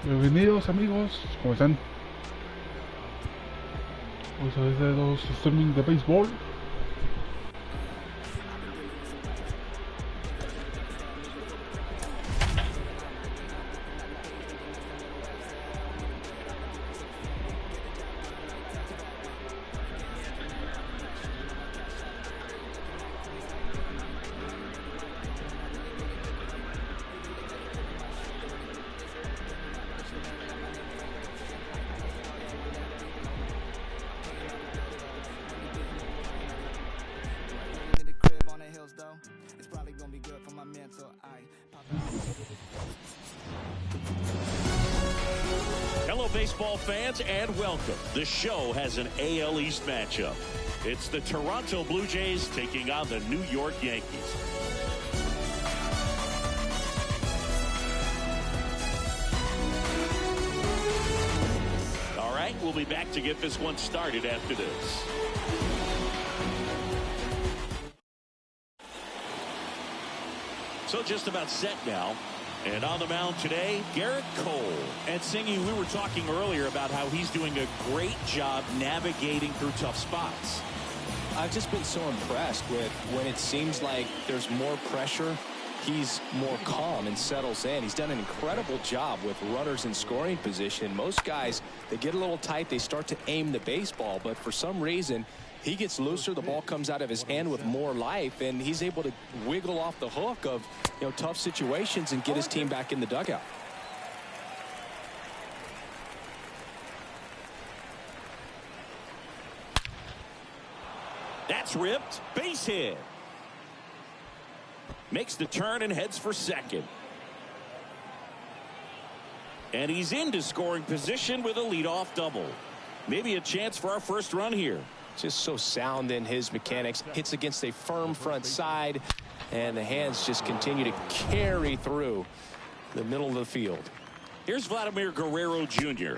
Bienvenidos amigos, ¿cómo están? Vamos a ver de los streaming de béisbol. Hello, baseball fans, and welcome. The show has an AL East matchup. It's the Toronto Blue Jays taking on the New York Yankees. All right, we'll be back to get this one started after this. So just about set now. And on the mound today, Garrett Cole. And Singy, we were talking earlier about how he's doing a great job navigating through tough spots. I've just been so impressed with when it seems like there's more pressure, he's more calm and settles in. He's done an incredible job with runners in scoring position. Most guys, they get a little tight, they start to aim the baseball, but for some reason, he gets looser, the ball comes out of his hand with more life, and he's able to wiggle off the hook of, tough situations and get his team back in the dugout. That's ripped. Base hit. Makes the turn and heads for second. And he's into scoring position with a leadoff double. Maybe a chance for our first run here. Just so sound in his mechanics. Hits against a firm front side, and the hands just continue to carry through the middle of the field. Here's Vladimir Guerrero Jr.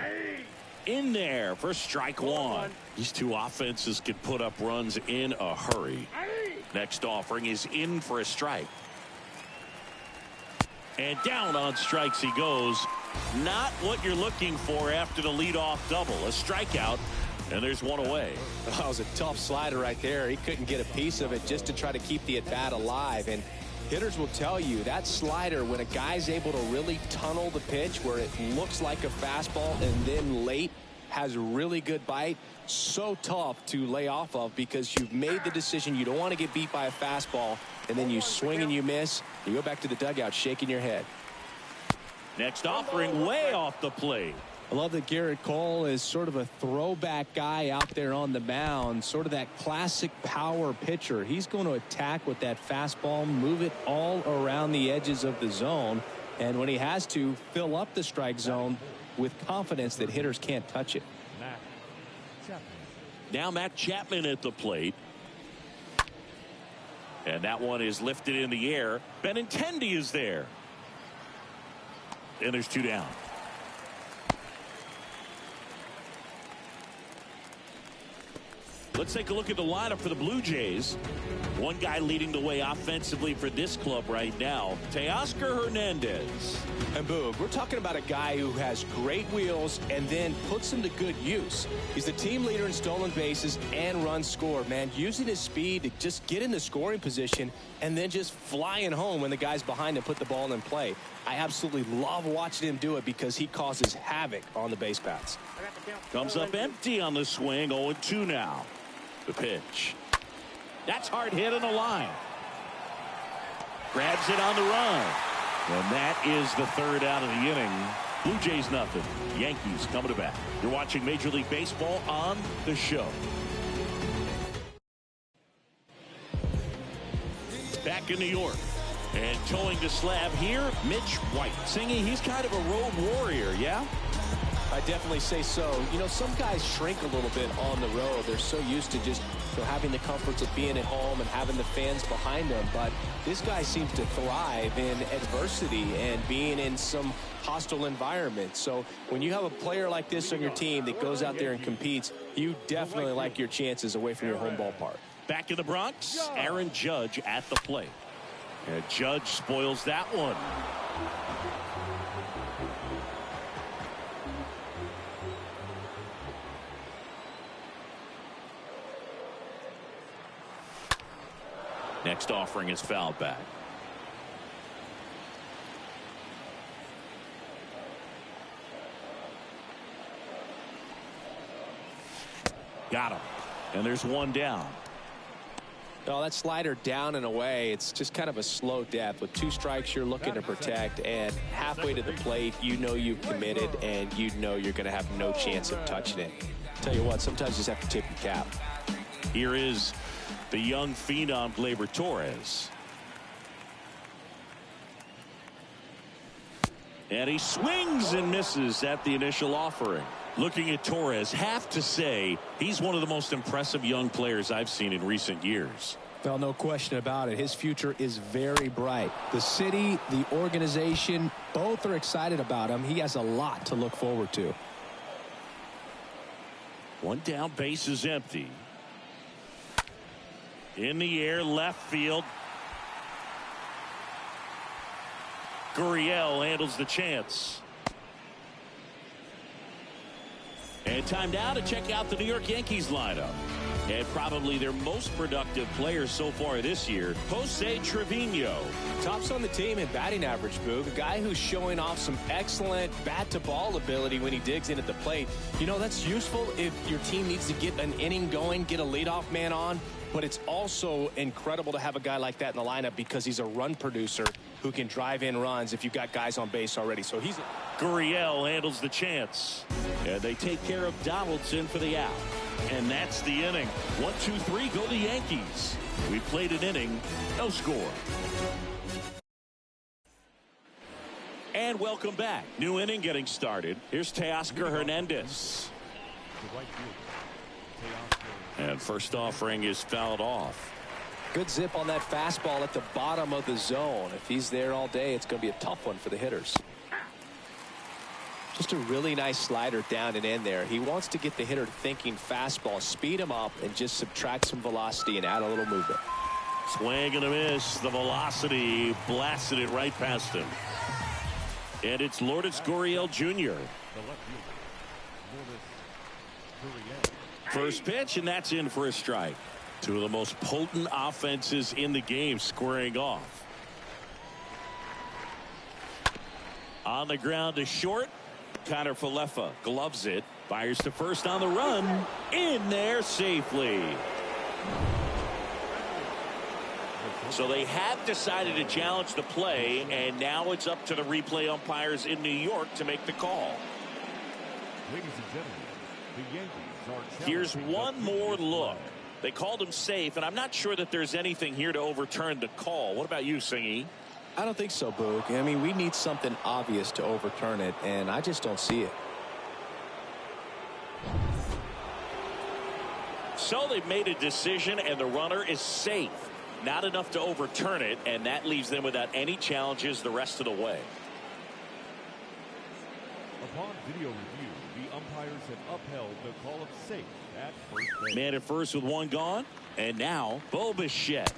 in there for strike one. These two offenses can put up runs in a hurry. Next offering is in for a strike. And down on strikes he goes. Not what you're looking for after the leadoff double. A strikeout. And there's one away. That was a tough slider right there. He couldn't get a piece of it just to try to keep the at-bat alive. And hitters will tell you that slider, when a guy's able to really tunnel the pitch where it looks like a fastball and then late has really good bite, so tough to lay off of because you've made the decision you don't want to get beat by a fastball, and then you swing and you miss. You go back to the dugout shaking your head. Next offering way off the plate. I love that Garrett Cole is sort of a throwback guy out there on the mound, sort of that classic power pitcher. He's going to attack with that fastball, move it all around the edges of the zone, and when he has to, fill up the strike zone with confidence that hitters can't touch it. Now Matt Chapman at the plate. And that one is lifted in the air. Benintendi is there. And there's two down. Let's take a look at the lineup for the Blue Jays. One guy leading the way offensively for this club right now, Teoscar Hernandez. And boom, we're talking about a guy who has great wheels and then puts them to good use. He's the team leader in stolen bases and runs scored, man. Using his speed to just get in the scoring position and then just flying home when the guys behind him put the ball in play. I absolutely love watching him do it because he causes havoc on the base paths. Comes up empty on the swing, 0-2 now. The pitch. That's hard hit on the line. Grabs it on the run. And that is the third out of the inning. Blue Jays nothing. Yankees coming to bat. You're watching Major League Baseball on the show. Back in New York. And towing the slab here, Mitch White. Singy, he's kind of a road warrior, yeah? I definitely say so. Some guys shrink a little bit on the road. They're so used to just having the comforts of being at home and having the fans behind them. But this guy seems to thrive in adversity and being in some hostile environment. So when you have a player like this on your team that goes out there and competes, you definitely like your chances away from your home ballpark. Back in the Bronx, Aaron Judge at the plate. And Judge spoils that one. Next offering is fouled back. Got him. And there's one down. Oh, that slider down and away. It's just kind of a slow death. With 2 strikes, you're looking to protect, and halfway to the plate, you know you've committed, and you know you're going to have no chance of touching it. Tell you what, sometimes you just have to tip your cap. Here is the young phenom, Gleyber Torres. And he swings and misses at the initial offering. Looking at Torres, have to say he's one of the most impressive young players I've seen in recent years. Well, no question about it. His future is very bright. The city, the organization, both are excited about him. He has a lot to look forward to. One down, base is empty. In the air, left field. Gurriel handles the chance. And time now to check out the New York Yankees lineup. And probably their most productive player so far this year, Jose Trevino. Tops on the team in batting average, Boog. A guy who's showing off some excellent bat-to-ball ability when he digs in at the plate. You know, that's useful if your team needs to get an inning going, get a leadoff man on. But it's also incredible to have a guy like that in the lineup because he's a run producer who can drive in runs if you've got guys on base already. So he's... Gurriel handles the chance. And they take care of Donaldson for the out. And that's the inning. 1, 2, 3, go the Yankees. We played an inning, no score. And welcome back. New inning getting started. Here's Teoscar Hernandez. And first offering is fouled off. Good zip on that fastball at the bottom of the zone. If he's there all day, it's going to be a tough one for the hitters. Just a really nice slider down and in there. He wants to get the hitter thinking fastball, speed him up, and just subtract some velocity and add a little movement. Swing and a miss. The velocity blasted it right past him. And it's Lourdes Gurriel Jr. First pitch, and that's in for a strike. Two of the most potent offenses in the game squaring off. On the ground to short. Connor Falefa gloves it. Fires to first on the run. In there safely. So they have decided to challenge the play, and now it's up to the replay umpires in New York to make the call. Ladies and gentlemen, the Yankees are... Here's one more look. They called him safe, and I'm not sure that there's anything here to overturn the call. What about you, Singy? I don't think so, Boog. I mean, we need something obvious to overturn it, and I just don't see it. So they've made a decision, and the runner is safe. Not enough to overturn it, and that leaves them without any challenges the rest of the way. Upon video review, the umpires have upheld the call of safe at first base. Man at first with one gone, and now Bo Bichette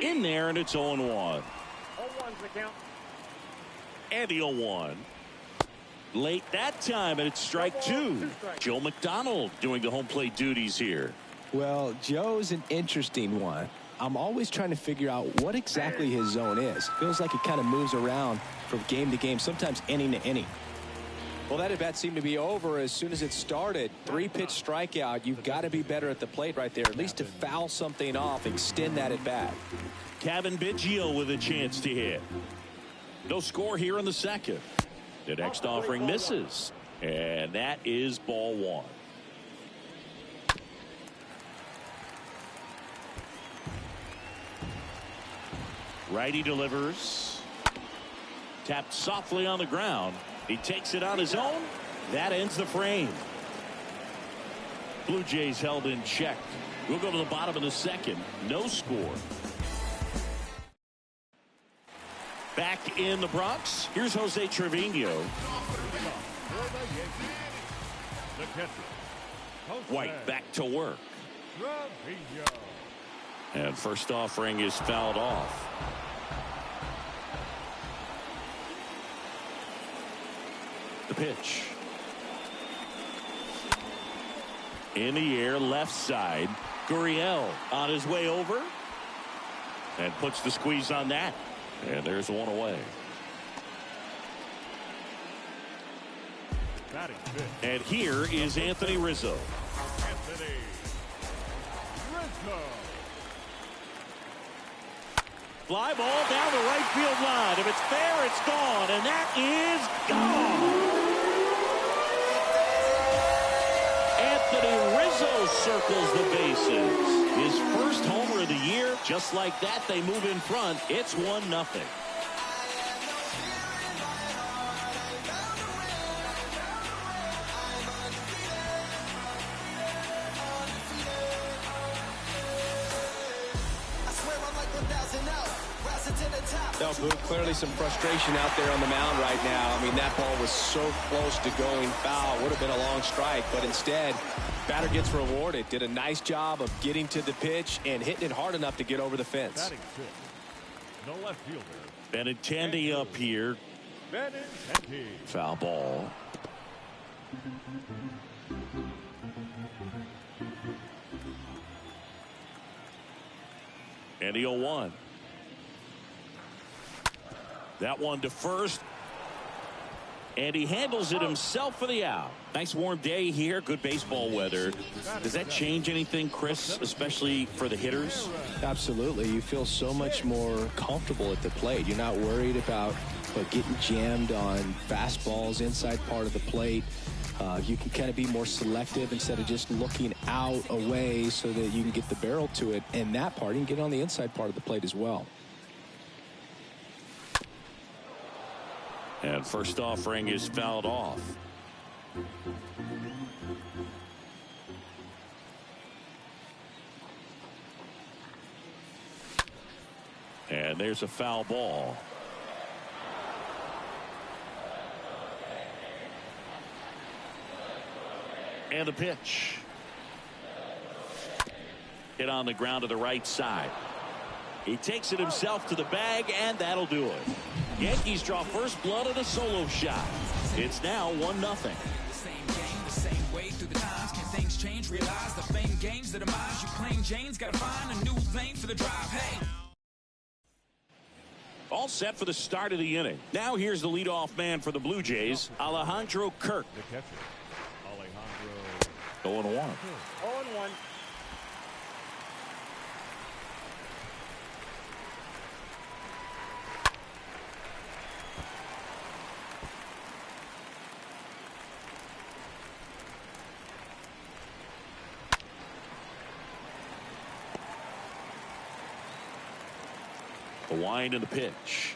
in there, and it's 0-1. 0-1's the count. And the 0-1. Late that time, and it's strike two. Joe McDonald doing the home plate duties here. Well, Joe's an interesting one. I'm always trying to figure out what exactly his zone is. Feels like it kind of moves around from game to game, sometimes inning to inning. Well, that at bat seemed to be over as soon as it started. 3-pitch strikeout. You've got to be better at the plate right there, at least to foul something off, extend that at bat. Kevin Biggio with a chance to hit. No score here in the second. The next offering misses, and that is ball one. Righty delivers. Tapped softly on the ground. He takes it on his own. That ends the frame. Blue Jays held in check. We'll go to the bottom of the second. No score. Back in the Bronx, here's Jose Trevino. White back to work. And first offering is fouled off. The pitch. In the air, left side. Gurriel on his way over. And puts the squeeze on that. And there's one away. And here is Anthony Rizzo. Anthony Rizzo. Fly ball down the right field line. If it's fair, it's gone. And that is gone. Anthony Rizzo circles the bases. His first homer of the year. Just like that, they move in front. It's 1-0. No, Boo, clearly some frustration out there on the mound right now. I mean, that ball was so close to going foul. Would have been a long strike, but instead, batter gets rewarded. Did a nice job of getting to the pitch and hitting it hard enough to get over the fence. Batting sixth, no left fielder. Benintendi up here. Benintendi. Foul ball. And the 0-1. That one to first. And he handles it himself for the out. Nice warm day here. Good baseball weather. Does that change anything, Chris, especially for the hitters? Absolutely. You feel so much more comfortable at the plate. You're not worried about getting jammed on fastballs inside part of the plate. You can kind of be more selective instead of just looking out away so that you can get the barrel to it. And that part, you can get on the inside part of the plate as well. And first offering is fouled off. And there's a foul ball. And the pitch. Hit on the ground to the right side. He takes it himself to the bag, and that'll do it. Yankees draw first blood on a solo shot. It's now 1-0. The same game, the same way through the times. Can things change? Realize the fame games, the demise. You plain Jane's gotta find a new lane for the drive. Hey. All set for the start of the inning. Now here's the leadoff man for the Blue Jays, Alejandro Kirk. The catcher, Alejandro. 0-1. 0-1. The wind and the pitch.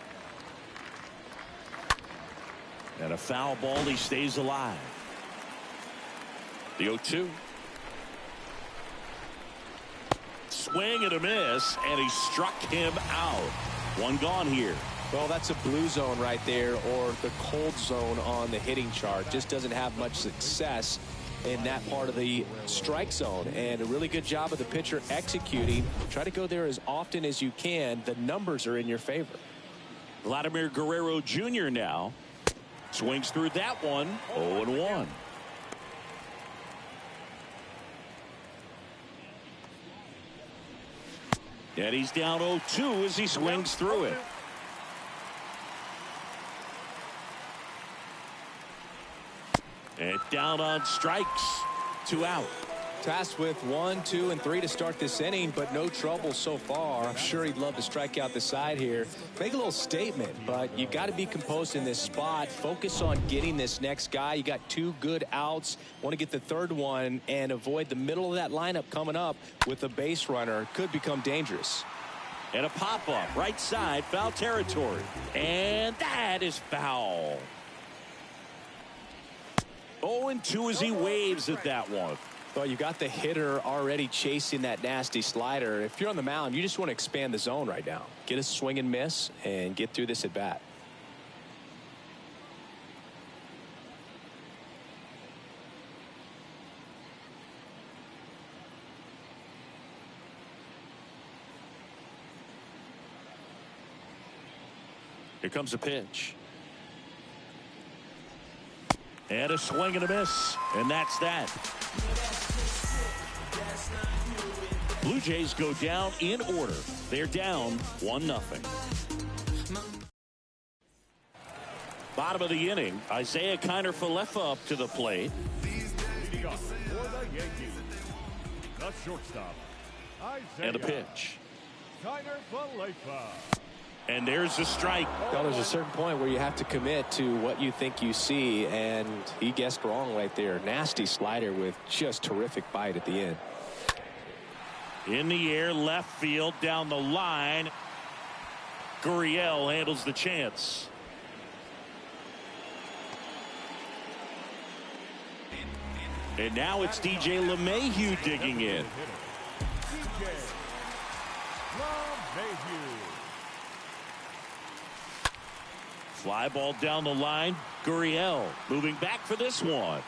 And a foul ball. He stays alive. The 0-2. Swing and a miss, and he struck him out. One gone here. Well, that's a blue zone right there, or the cold zone on the hitting chart. Just doesn't have much success in that part of the strike zone, and a really good job of the pitcher executing. Try to go there as often as you can. The numbers are in your favor. Vladimir Guerrero Jr. now swings through that one. 0-1. And he's down 0-2 as he swings through it. And down on strikes. 2 out. Tasked with 1, 2, and 3 to start this inning, but no trouble so far. I'm sure he'd love to strike out the side here. Make a little statement, but you got to be composed in this spot. Focus on getting this next guy. You got 2 good outs. Want to get the third one and avoid the middle of that lineup coming up with a base runner. Could become dangerous. And a pop-up right side, foul territory. And that is foul. 0-2 as he waves at that one. Well, you got the hitter already chasing that nasty slider. If you're on the mound, you just want to expand the zone right now. Get a swing and miss and get through this at bat. Here comes a pitch. And a swing and a miss. And that's that. Blue Jays go down in order. They're down 1-0. Bottom of the inning, Isaiah Kiner-Falefa up to the plate. Leading off for the Yankees, the shortstop, Isaiah And a pitch. Kiner-Falefa. And there's a strike. Well, there's a certain point where you have to commit to what you think you see, and he guessed wrong right there. Nasty slider with just terrific bite at the end. In the air, left field, down the line. Gurriel handles the chance. And now it's DJ LeMahieu digging in. DJ LeMahieu. Fly ball down the line. Gurriel moving back for this one.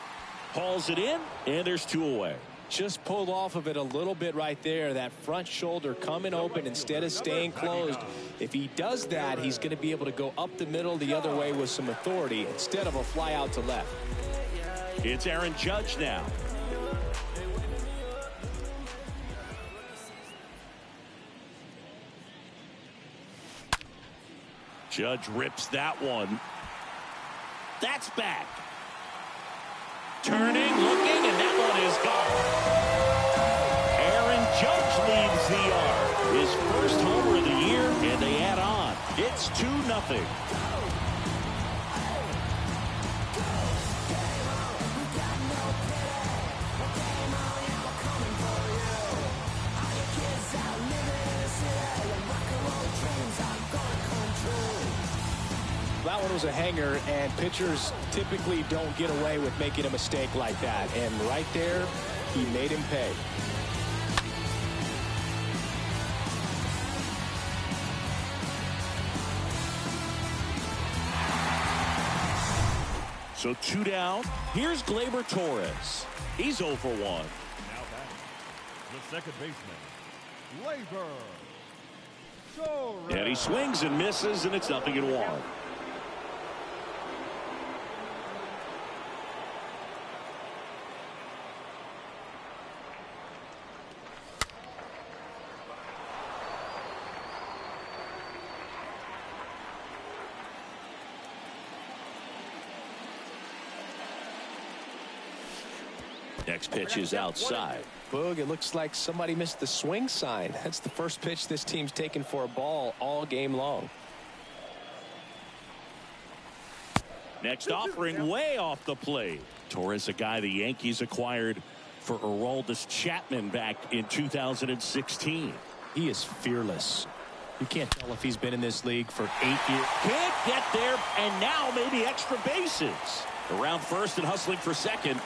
Hauls it in, and there's 2 away. Just pulled off of it a little bit right there. That front shoulder coming open instead of staying closed. If he does that, he's going to be able to go up the middle the other way with some authority instead of a fly out to left. It's Aaron Judge now. Judge rips that one. That's back. Turning, looking, and that one is gone. Aaron Judge leads the yard. His first homer of the year, and they add on. It's 2-0. That one was a hanger, and pitchers typically don't get away with making a mistake like that. And right there, he made him pay. So 2 down. Here's Gleyber Torres. He's 0 for 1. Now batting, the second baseman, Gleyber Torres. And he swings and misses, and it's 0-1. Next pitch is outside. Boog, it looks like somebody missed the swing sign. That's the first pitch this team's taken for a ball all game long. Next offering way off the plate. Torres, a guy the Yankees acquired for Aroldis Chapman back in 2016. He is fearless. You can't tell if he's been in this league for 8 years. Can't get there, and now maybe extra bases. Around first and hustling for second.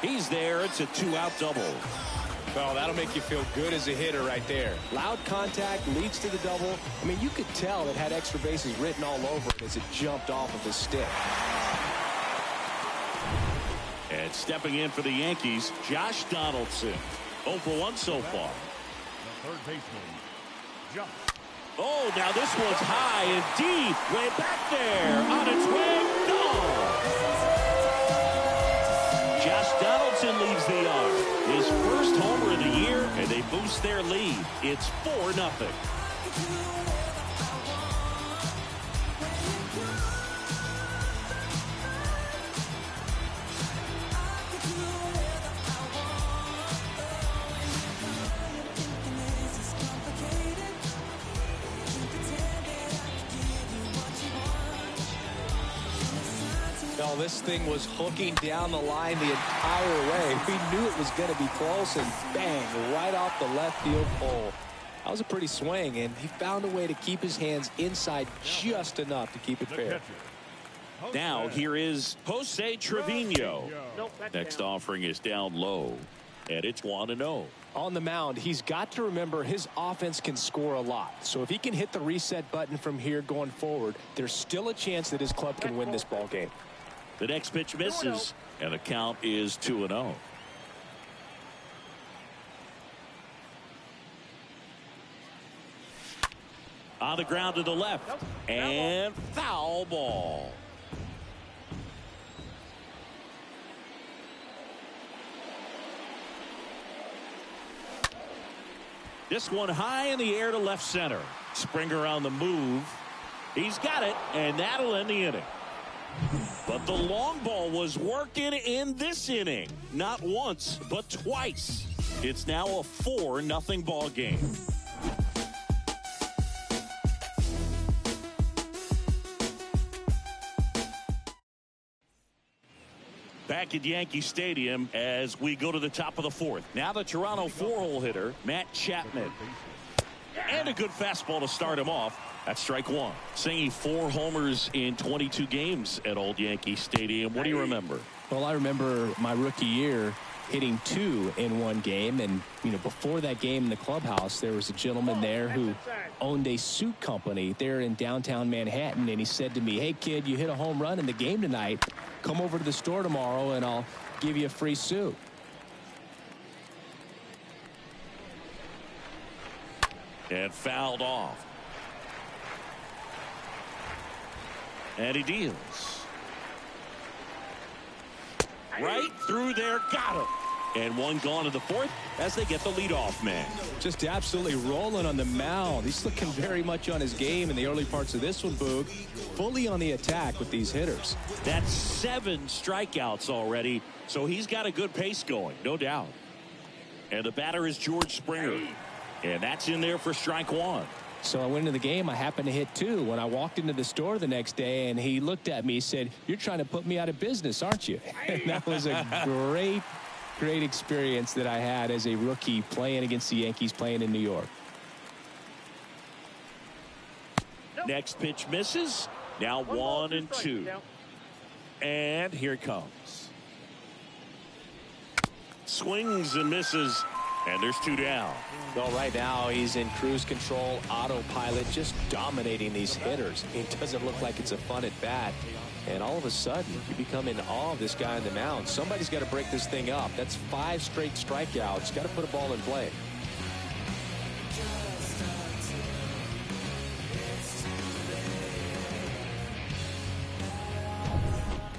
He's there. It's a 2-out double. Well, that'll make you feel good as a hitter right there. Loud contact leads to the double. I mean, you could tell it had extra bases written all over it as it jumped off of his stick. And stepping in for the Yankees, Josh Donaldson. 0 for 1 so far. The third baseman, Josh. Oh, now this one's high and deep. Way back there. On its way. Gone. Josh Donaldson leaves the yard. His first homer of the year, and they boost their lead. It's 4-0. Well, this thing was hooking down the line the entire way. We knew it was going to be close, and bang, right off the left field pole. That was a pretty swing, and he found a way to keep his hands inside just enough to keep it fair. Now here is Jose Trevino. Next offering is down low, and it's 1-0. On the mound, he's got to remember his offense can score a lot. So if he can hit the reset button from here going forward, there's still a chance that his club can win this ball game. The next pitch misses, and the count is 2-0. On the ground to the left, and foul ball. This one high in the air to left center. Springer on the move. He's got it, and that'll end the inning. But the long ball was working in this inning. Not once, but twice. It's now a 4-0 ball game. Back at Yankee Stadium as we go to the top of the fourth. Now the Toronto 4-hole hitter, Matt Chapman. And a good fastball to start him off. That's strike one. Singing 4 homers in 22 games at Old Yankee Stadium. What do you remember? Well, I remember my rookie year hitting 2 in one game. And, you know, before that game in the clubhouse, there was a gentleman there who owned a suit company there in downtown Manhattan. And he said to me, hey, kid, you hit a home run in the game tonight. Come over to the store tomorrow and I'll give you a free suit. And fouled off. And he deals. Right through there, got him. And one gone to the fourth as they get the leadoff man. Just absolutely rolling on the mound. He's looking very much on his game in the early parts of this one, Boog. Fully on the attack with these hitters. That's 7 strikeouts already, so he's got a good pace going, no doubt. And the batter is George Springer. And that's in there for strike one. So I went into the game. I happened to hit 2 when I walked into the store the next day, and he looked at me and said, you're trying to put me out of business, aren't you? And that was a great experience that I had as a rookie playing against the Yankees, playing in New York. Next pitch misses. Now 1-2. And here it comes. Swings and misses. And there's 2 down. Well, right now he's in cruise control, autopilot, just dominating these hitters. It doesn't look like it's a fun at bat. And all of a sudden, you become in awe of this guy on the mound. Somebody's got to break this thing up. That's 5 straight strikeouts. Got to put a ball in play.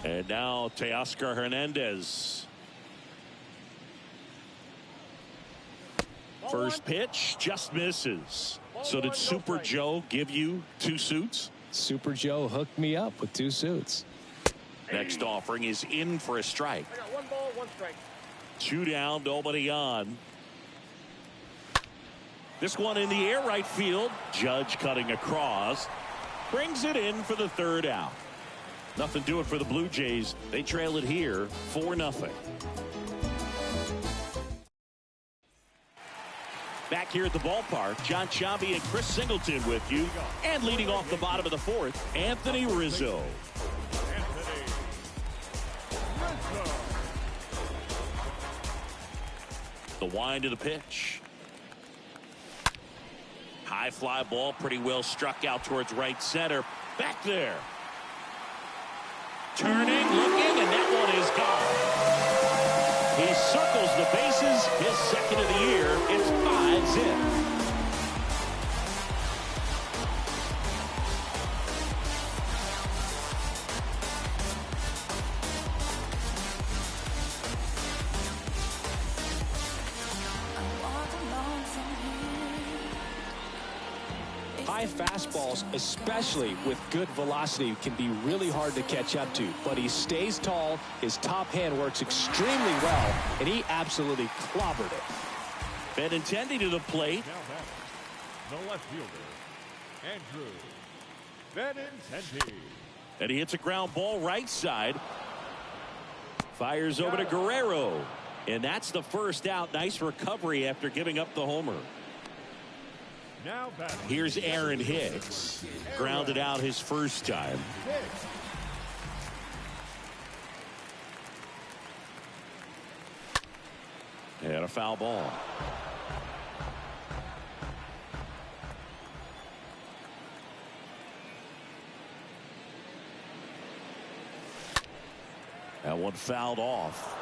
And now Teoscar Hernandez. First pitch just misses. So did Super Joe give you 2 suits? Super Joe hooked me up with 2 suits. Next offering is in for a strike. I got 1 ball, 1 strike. 2 down, nobody on. This one in the air right field. Judge cutting across. Brings it in for the 3rd out. Nothing doing for the Blue Jays. They trail it here 4-0. Back here at the ballpark, John Chambi and Chris Singleton with you. And leading off the bottom of the 4th, Anthony Rizzo. The wind of the pitch. High fly ball, pretty well struck out towards right center. Back there. Turning, looking, and that one is gone. He circles the bases, his 2nd of the year. It's 5 in. High fastballs, especially with good velocity, can be really hard to catch up to. But he stays tall, his top hand works extremely well, and he absolutely clobbered it. Benintendi to the plate. Now batter, the left fielder, Andrew Benintendi. And he hits a ground ball right side. Fires over to Guerrero. And that's the 1st out. Nice recovery after giving up the homer. Now batting. Here's Aaron Hicks. Grounded out his 1st time. And a foul ball. That one fouled off.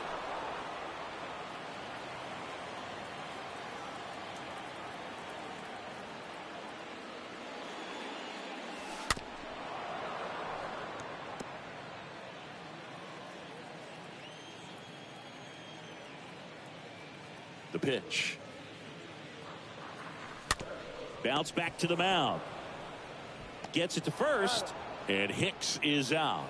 The pitch. Bounce back to the mound. Gets it to first, and Hicks is out.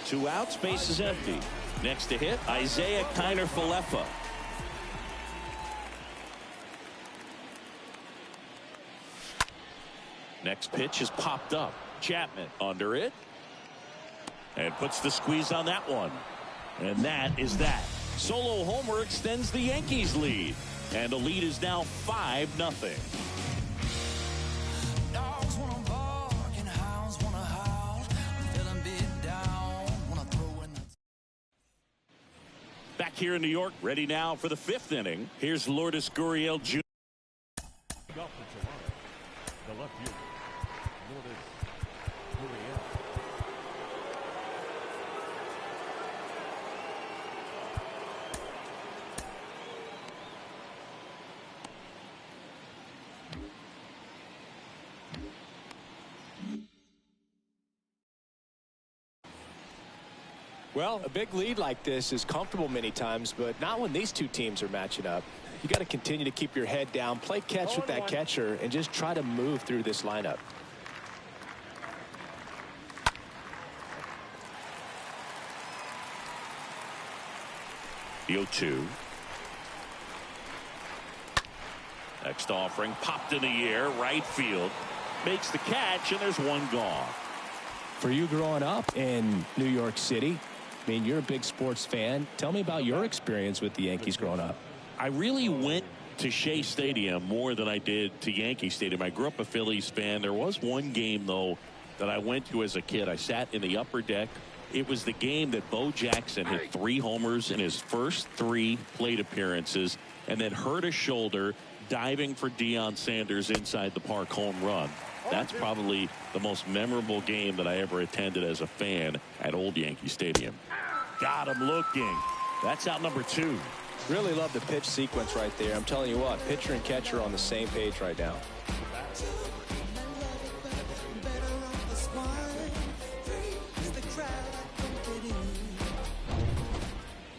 2 outs, base is empty. Next to hit, Isaiah Kiner-Falefa. Next pitch is popped up. Chapman under it. And puts the squeeze on that one. And that is that. Solo homer extends the Yankees lead. And the lead is now 5-0. Dogs wanna bark and hounds wanna howl. I'm feeling beat down, wanna throw in the... Back here in New York, ready now for the 5th inning. Here's Lourdes Gurriel Jr. The left fielder, Lourdes Gurriel. Well, a big lead like this is comfortable many times, but not when these two teams are matching up. You got to continue to keep your head down, play catch with that catcher, and just try to move through this lineup. The 0-2. Next offering popped in the air, right field. Makes the catch, and there's one gone. For you growing up in New York City, I mean, you're a big sports fan. Tell me about your experience with the Yankees growing up. I really went to Shea Stadium more than I did to Yankee Stadium. I grew up a Phillies fan. There was one game, though, that I went to as a kid. I sat in the upper deck. It was the game that Bo Jackson hit 3 homers in his first 3 plate appearances and then hurt his shoulder diving for Deion Sanders' inside the park home run. That's probably the most memorable game that I ever attended as a fan at Old Yankee Stadium. Got him looking. That's out number 2. Really love the pitch sequence right there. I'm telling you what, pitcher and catcher are on the same page right now.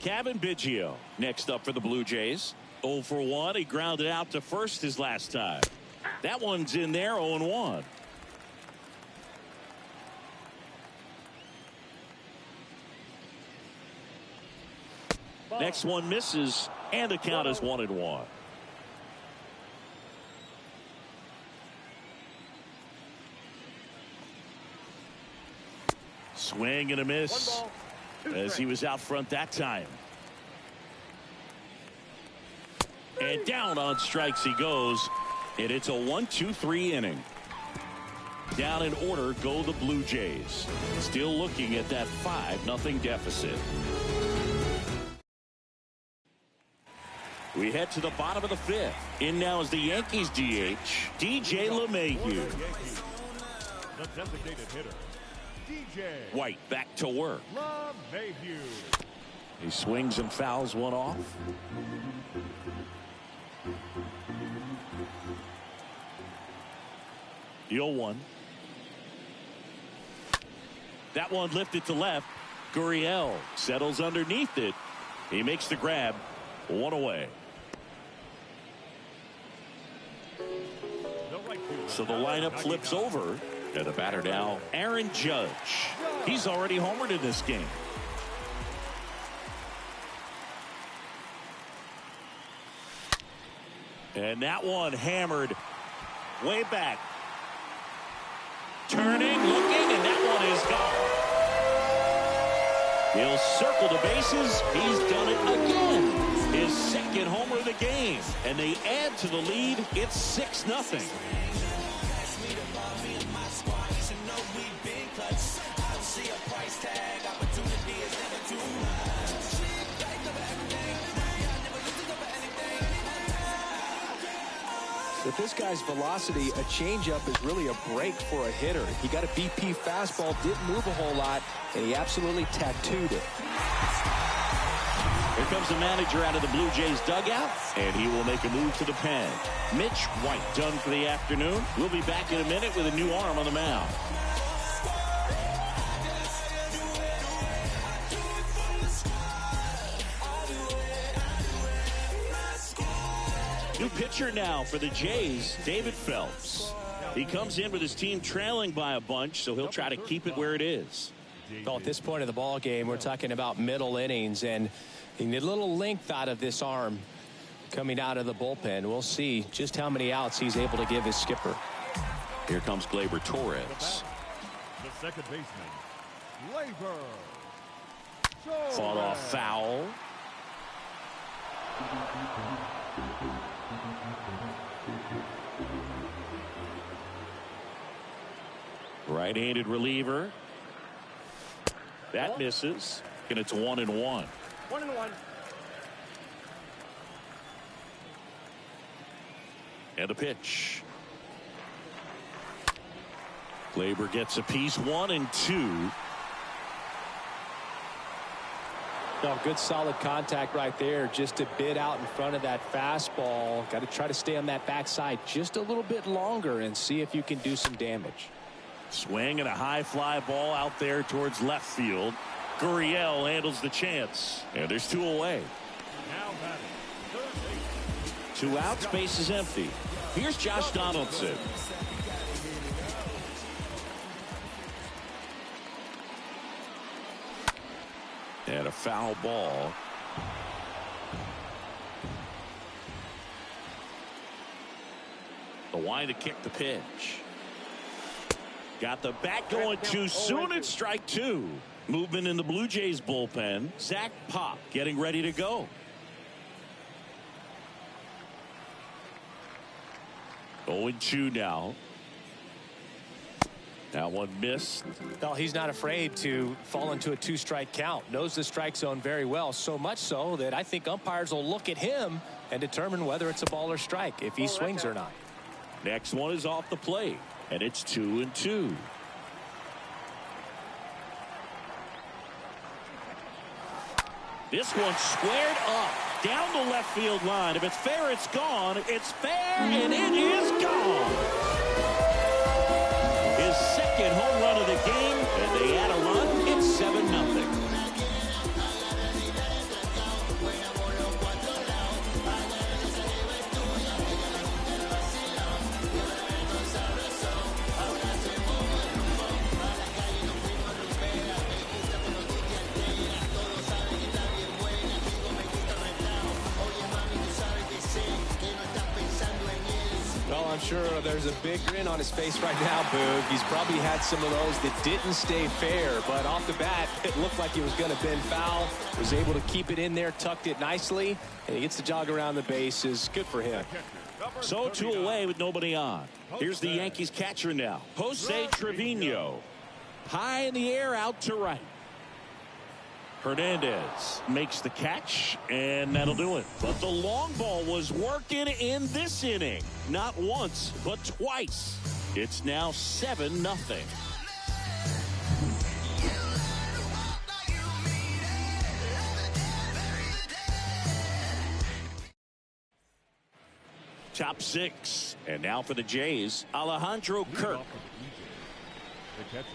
Kevin Biggio next up for the Blue Jays. 0 for 1. He grounded out to first his last time. That one's in there, 0-1. Next one misses, and the count is 1-1. Swing and a miss as he was out front that time. And down on strikes he goes, and it's a 1-2-3 inning. Down in order go the Blue Jays. Still looking at that 5-0 deficit. We head to the bottom of the 5th. In now is the Yankees DH, DJ LeMahieu. The designated hitter, DJ White back to work. LeMahieu. He swings and fouls one off. The 0-1. That one lifted to left. Gurriel settles underneath it. He makes the grab. 1 away. So the lineup flips over. And the batter now, Aaron Judge. He's already homered in this game. And that one hammered way back. Turning, looking, and that one is gone. He'll circle the bases. He's done it again. His 2nd homer of the game. And they add to the lead. It's 6-0. With this guy's velocity, a changeup is really a break for a hitter. He got a BP fastball, didn't move a whole lot, and he absolutely tattooed it. Here comes the manager out of the Blue Jays dugout, and he will make a move to the pen. Mitch White done for the afternoon. We'll be back in a minute with a new arm on the mound. New pitcher now for the Jays, David Phelps. He comes in with his team trailing by a bunch, so he'll try to keep it where it is. Well, at this point of the ball game, we're talking about middle innings, and you need a little length out of this arm coming out of the bullpen. We'll see just how many outs he's able to give his skipper. Here comes Gleyber Torres. The second baseman, Gleyber. Fought off foul. Right-handed reliever. That misses, and it's 1-1. 1-1. And a pitch. Gleyber gets a piece, 1-2. No, good solid contact right there. Just a bit out in front of that fastball. Got to try to stay on that backside just a little bit longer and see if you can do some damage. Swing and a high fly ball out there towards left field. Gurriel handles the chance, and there's 2 away. Now batting, third base. 2 outs, base is empty. Here's Josh Donaldson. And a foul ball. The wind to kick the pitch. Got the bat going too soon. It's strike 2. Movement in the Blue Jays bullpen. Zach Pop getting ready to go. 0-2 now. That one missed. Well, he's not afraid to fall into a 2-strike count. Knows the strike zone very well. So much so that I think umpires will look at him and determine whether it's a ball or strike, if he swings or not. Next one is off the plate, and it's 2-2. This one squared up down the left field line. If it's fair, it's gone. It's fair, and it is gone. His second home run of the game, and they add a run. It's 7-0. Well, I'm sure there's a big grin on his face right now, Boog. He's probably had some of those that didn't stay fair, but off the bat, it looked like he was going to bend foul. Was able to keep it in there, tucked it nicely, and he gets the jog around the bases. Good for him. So 2 away with nobody on. Here's the Yankees catcher now, Jose Trevino. High in the air, out to right. Hernandez makes the catch, and that'll do it. But the long ball was working in this inning. Not once, but twice. It's now 7-0. Top 6. And now for the Jays, Alejandro Kirk. The catcher,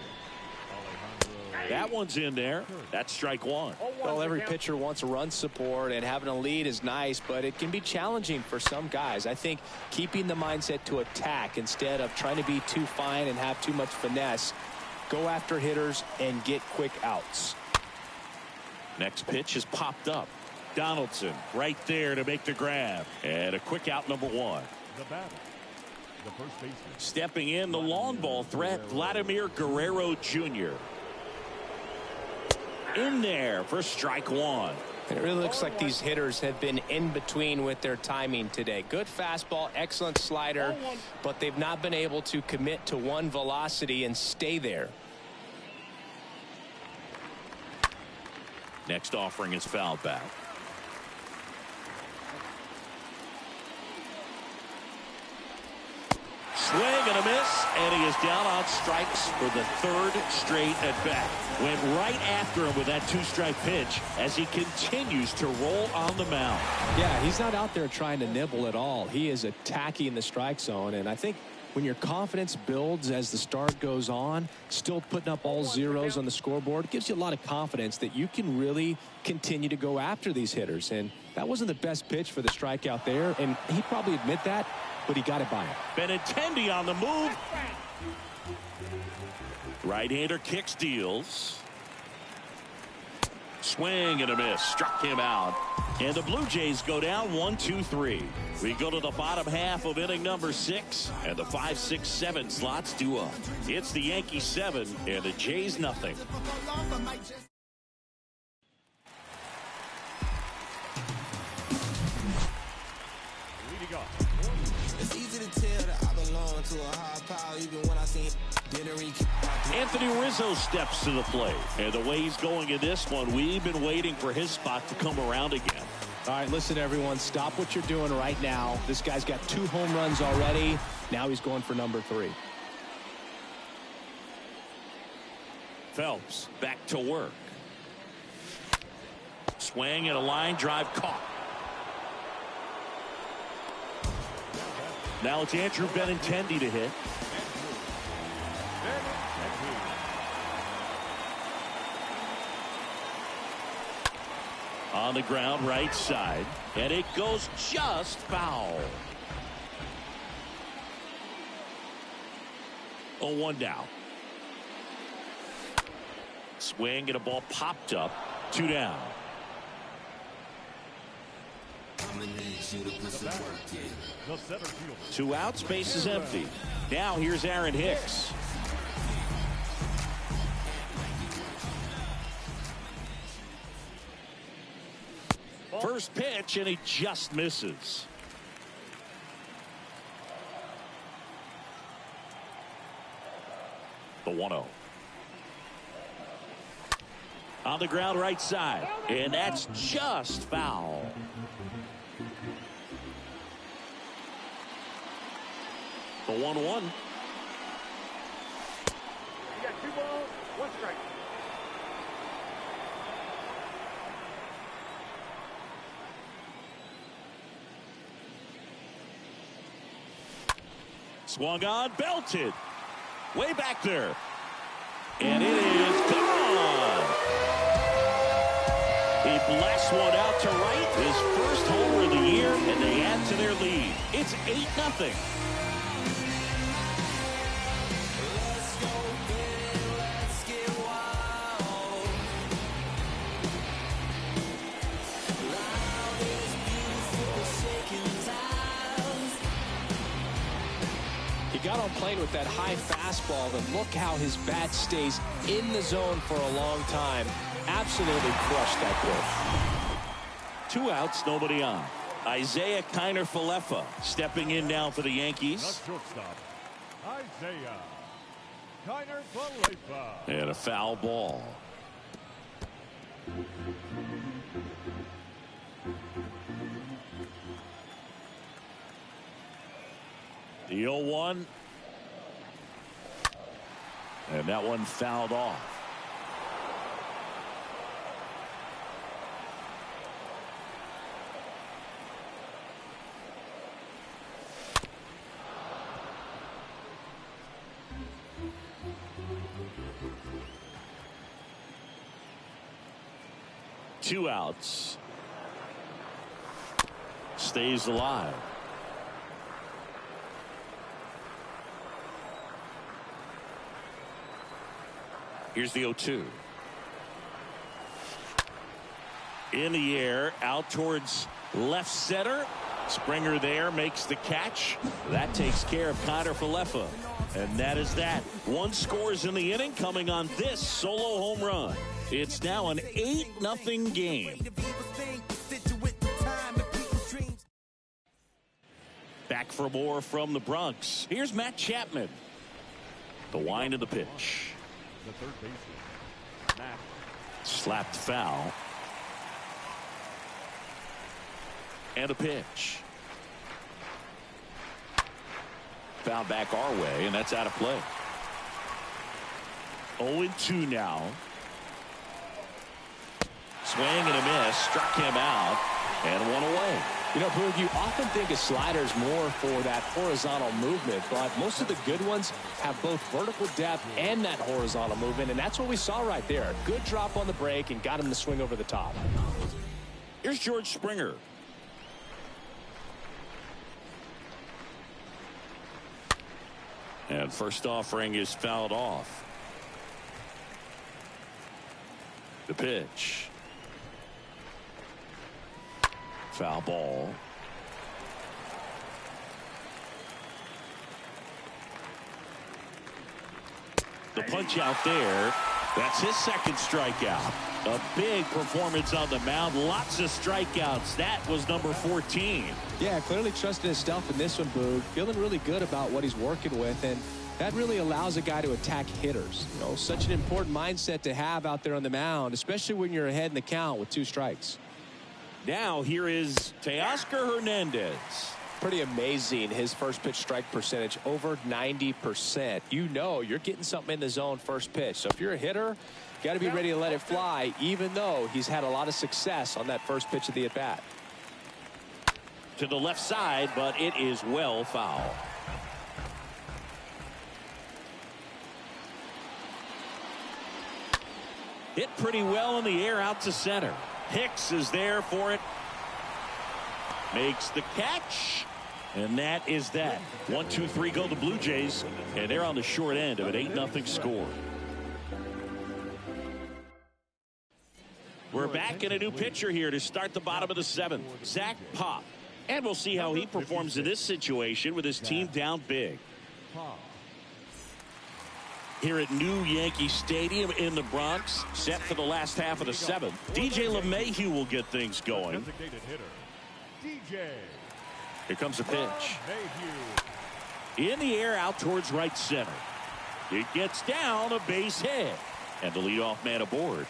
Alejandro. That one's in there. That's strike 1. Well, every pitcher wants run support, and having a lead is nice, but it can be challenging for some guys. I think keeping the mindset to attack instead of trying to be too fine and have too much finesse. Go after hitters and get quick outs. Next pitch is popped up. Donaldson right there to make the grab. And a quick out, number 1. The batter, the first baseman. Stepping in, the long ball threat, Vladimir Guerrero Jr. In there for strike 1. And it really looks like these hitters have been in between with their timing today. Good fastball, excellent slider, but they've not been able to commit to one velocity and stay there. Next offering is fouled back. Swing and a miss, and he is down on strikes for the 3rd straight at bat. Went right after him with that 2-strike pitch as he continues to roll on the mound. Yeah, he's not out there trying to nibble at all. He is attacking the strike zone, and I think when your confidence builds as the start goes on, still putting up all zeros on the scoreboard, it gives you a lot of confidence that you can really continue to go after these hitters. And that wasn't the best pitch for the strikeout there, and he'd probably admit that, but he got it by him. Benintendi on the move. Right-hander kicks, deals. Swing and a miss. Struck him out. And the Blue Jays go down 1-2-3. We go to the bottom half of inning number 6. And the 5, 6, 7 slots do up. It's the Yankees 7 and the Jays nothing. Leading up. It's easy to tell that I belong to a high power, even when I see Anthony Rizzo steps to the plate. And the way he's going in this one, we've been waiting for his spot to come around again. All right, listen, everyone, stop what you're doing right now. This guy's got 2 home runs already. Now he's going for number 3. Phelps back to work. Swing and a line drive caught. Now it's Andrew Benintendi to hit. On the ground, right side, and it goes just foul. 0-1 down. Swing and a ball popped up. 2 down. The center fielder. 2 outs, base is empty. Now here's Aaron Hicks. First pitch, and he just misses. The 1-0. On the ground, right side, and that's just foul. The 1-1. You got 2 balls, 1 strike. Swung on, belted. Way back there. And it is gone. He blasts one out to right. His first homer of the year, and they add to their lead. It's 8-0. He got on plane with that high fastball, and look how his bat stays in the zone for a long time. Absolutely crushed that ball. 2 outs, nobody on. Isaiah Kiner-Falefa stepping in now for the Yankees. The shortstop, Isaiah Kiner-Falefa. And a foul ball. The 0-1. And that one fouled off. Two outs. Stays alive. Here's the 0-2. In the air, out towards left center. Springer there makes the catch. That takes care of Kiner-Falefa. And that is that. 1 scores in the inning coming on this solo home run. It's now an 8-0 game. Back for more from the Bronx. Here's Matt Chapman. The wind of the pitch. The third baseman, Matt. Slapped foul. And a pitch. Foul back our way, and that's out of play. 0-2 now. Swing and a miss. Struck him out. And 1 away. You know, Boog, you often think a slider is more for that horizontal movement, but most of the good ones have both vertical depth and that horizontal movement, and that's what we saw right there. Good drop on the break and got him to swing over the top. Here's George Springer. And first offering is fouled off. The pitch. Foul ball. The punch out there. That's his second strikeout. A big performance on the mound. Lots of strikeouts. That was number 14. Yeah, clearly trusting his stuff in this one, Boog. Feeling really good about what he's working with, and that really allows a guy to attack hitters. You know, such an important mindset to have out there on the mound, especially when you're ahead in the count with 2 strikes. Now here is Teoscar Hernandez. Pretty amazing, his first pitch strike percentage, over 90%. You know you're getting something in the zone first pitch. So if you're a hitter, you got to be ready to let it fly, even though he's had a lot of success on that first pitch of the at-bat. To the left side, but it is well foul. Hit pretty well in the air out to center. Hicks is there for it. Makes the catch. And that is that. 1, 2, 3 go the Blue Jays. And they're on the short end of an 8-0 score. We're back in a new pitcher here to start the bottom of the 7th. Zach Pop. And we'll see how he performs in this situation with his team down big. Here at New Yankee Stadium in the Bronx, set for the last half of the 7th. DJ LeMahieu will get things going. Here comes a pitch. In the air out towards right center. It gets down, a base hit. And the leadoff man aboard.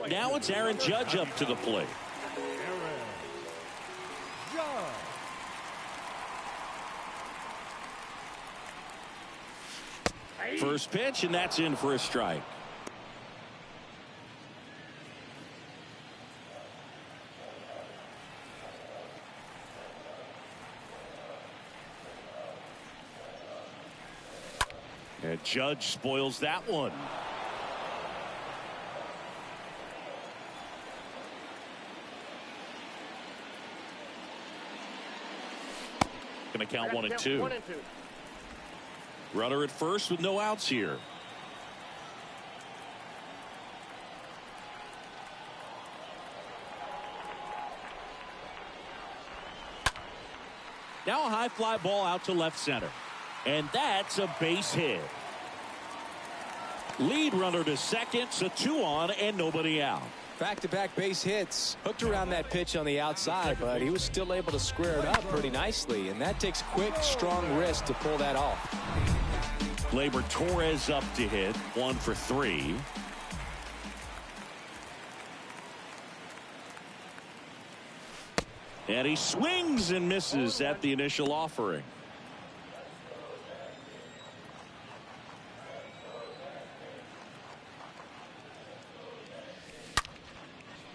Now it's Aaron Judge up to the plate. First pitch, and that's in for a strike. And Judge spoils that one. Going to count 1 and 2. Runner at first with no outs here. Now a high fly ball out to left center. And that's a base hit. Lead runner to second, so 2 on and nobody out. Back-to-back base hits. Hooked around that pitch on the outside, but he was still able to square it up pretty nicely. And that takes quick, strong wrist to pull that off. Gleyber Torres up to hit. 1 for 3. And he swings and misses at the initial offering.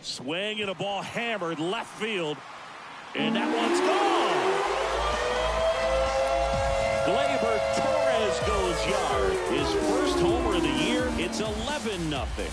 Swing and a ball hammered left field. And that one's gone. Gleyber Torres goes yard. His first homer of the year. It's 11-0.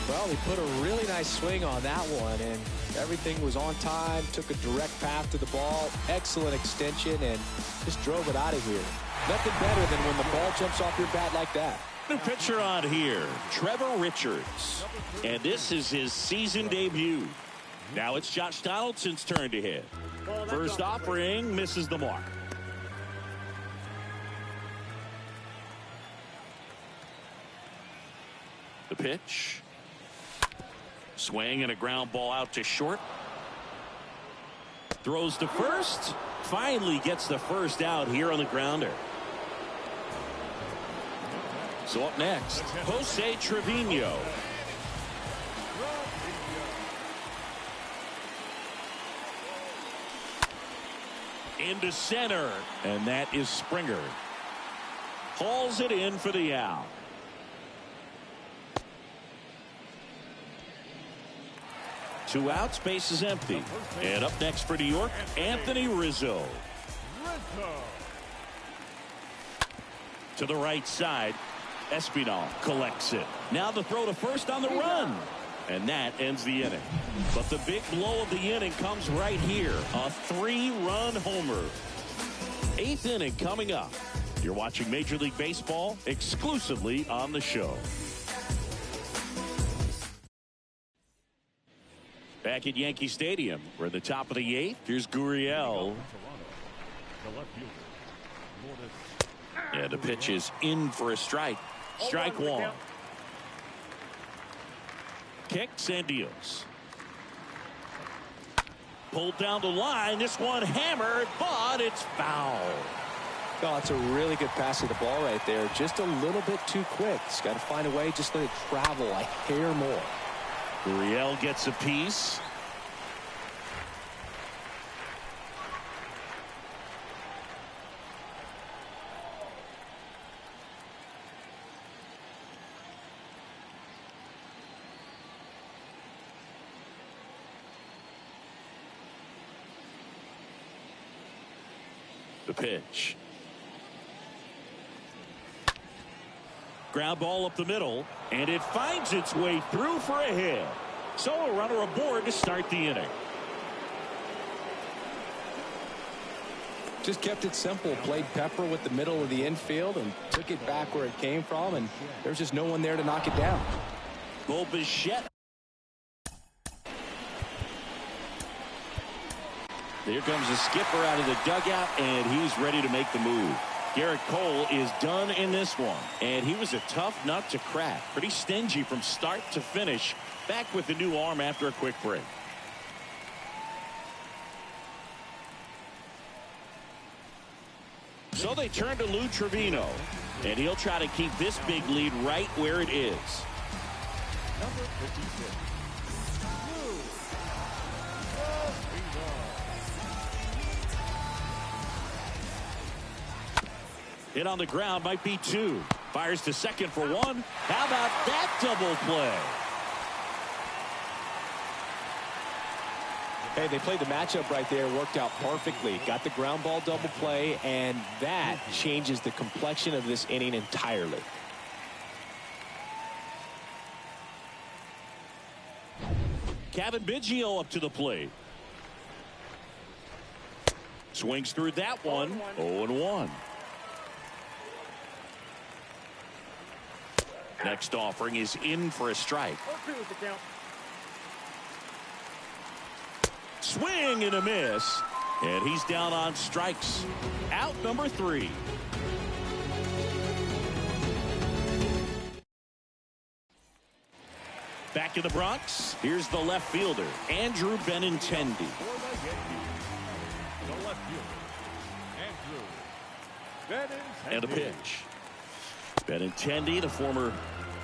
Well, he put a really nice swing on that one, and everything was on time, took a direct path to the ball, excellent extension, and just drove it out of here. Nothing better than when the ball jumps off your bat like that. New pitcher on here, Trevor Richards. And this is his season debut. Now it's Josh Donaldson's turn to hit. First offering misses the mark. The pitch. Swing and a ground ball out to short. Throws to first. Finally gets the first out here on the grounder. So up next, Jose Trevino. Into center, and that is Springer. Hauls it in for the out. Two outs, base is empty. And up next for New York, Anthony Rizzo. To the right side, Espinal collects it. Now the throw to first on the run. And that ends the inning. But the big blow of the inning comes right here. A 3-run homer. 8th inning coming up. You're watching Major League Baseball exclusively on the show. Back at Yankee Stadium, we're at the top of the 8th. Here's Gurriel. And the pitch is in for a strike. Strike one. Kicks and deals. Pulled down the line. This one hammered, but it's foul. Oh, it's a really good pass of the ball right there. Just a little bit too quick. He's got to find a way. Just let it travel a hair more. Gurriel gets a piece. The pitch. Ground ball up the middle, and it finds its way through for a hit. So a runner aboard to start the inning. Just kept it simple. Played pepper with the middle of the infield and took it back where it came from, and there's just no one there to knock it down. Bo Bichette. There comes the skipper out of the dugout, and he's ready to make the move. Garrett Cole is done in this one, and he was a tough nut to crack. Pretty stingy from start to finish. Back with the new arm after a quick break. So they turn to Lou Trevino, and he'll try to keep this big lead right where it is. Number 56. Hit on the ground, might be 2. Fires to second for 1. How about that double play? Hey, they played the matchup right there. Worked out perfectly. Got the ground ball double play, and that changes the complexion of this inning entirely. Kevin Biggio up to the plate. Swings through that one. 0-1. Next offering is in for a strike. Swing and a miss. And he's down on strikes. Out number 3. Back in the Bronx, here's the left fielder, Andrew Benintendi. The left fielder, Andrew Benintendi. And a pitch. Benintendi, the former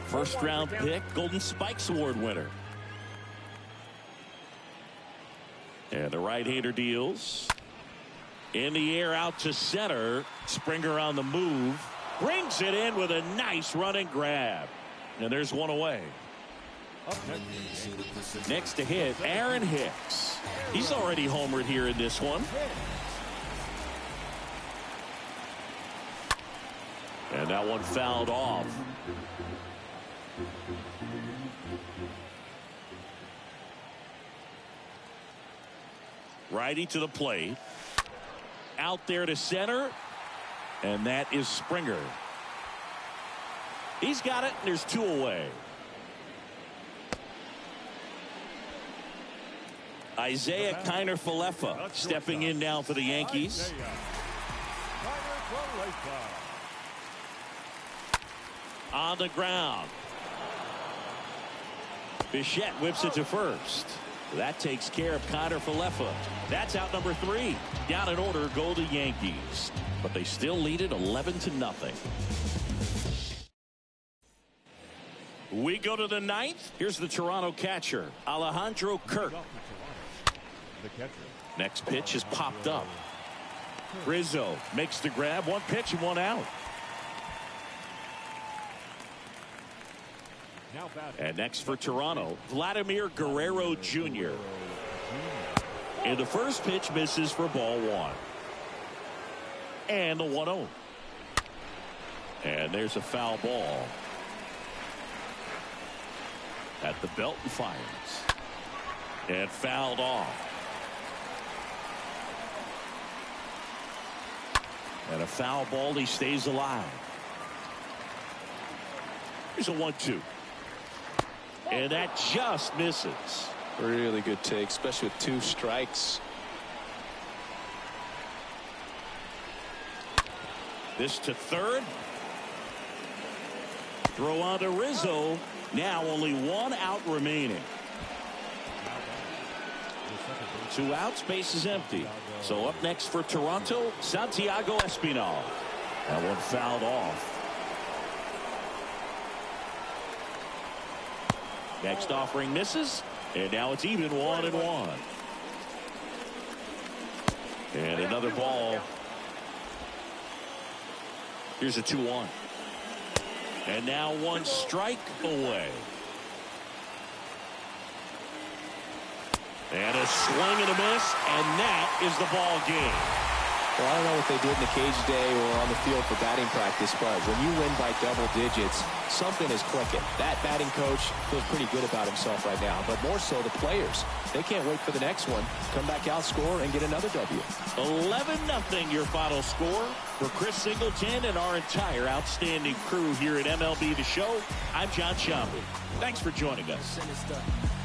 first-round pick, Golden Spikes Award winner. And the right-hander deals. In the air out to center. Springer on the move. Brings it in with a nice running grab. And there's one away. Next to hit, Aaron Hicks. He's already homered here in this one. And that one fouled off. Righty to the plate. Out there to center. And that is Springer. He's got it, and there's 2 away. Isaiah Kiner-Falefa stepping in now for the Yankees. On the ground. Bichette whips it to first. That takes care of Kiner-Falefa. That's out number 3. Down in order go the Yankees. But they still lead it 11-0. We go to the 9th. Here's the Toronto catcher, Alejandro Kirk. Next pitch is popped up. Rizzo makes the grab. One pitch and one out. And next for Toronto, Vladimir Guerrero Jr. And the first pitch misses for ball one. And the 1-0. And there's a foul ball. At the belt and fires. And fouled off. And a foul ball. He stays alive. Here's a 1-2. And that just misses. Really good take, especially with 2 strikes. This to third. Throw on to Rizzo. Now only 1 out remaining. 2 outs, base is empty. So up next for Toronto, Santiago Espinal. That one fouled off. Next offering misses, and now it's even 1-1. And another ball. Here's a 2-1. And now 1 strike away. And a swing and a miss, and that is the ball game. Well, I don't know what they did in the cage day or on the field for batting practice, but when you win by double digits, something is clicking. That batting coach feels pretty good about himself right now, but more so the players. They can't wait for the next one. Come back out, score, and get another W. 11-0 your final score. For Chris Singleton and our entire outstanding crew here at MLB The Show, I'm John Shambu. Thanks for joining us.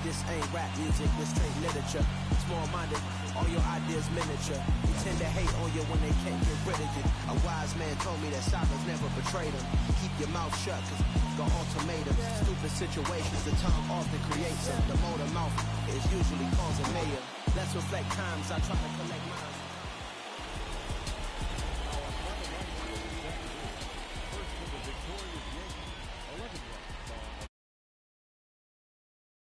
This ain't rap music, this ain't literature. Small-minded, all your ideas miniature. We tend to hate on you when they can't get rid of you. A wise man told me that silence never betrayed him. Keep your mouth shut, cause the ultimatum. Stupid situations, the tongue often creates them. The motor mouth is usually causing mayor. Let's reflect times, I try to collect mine.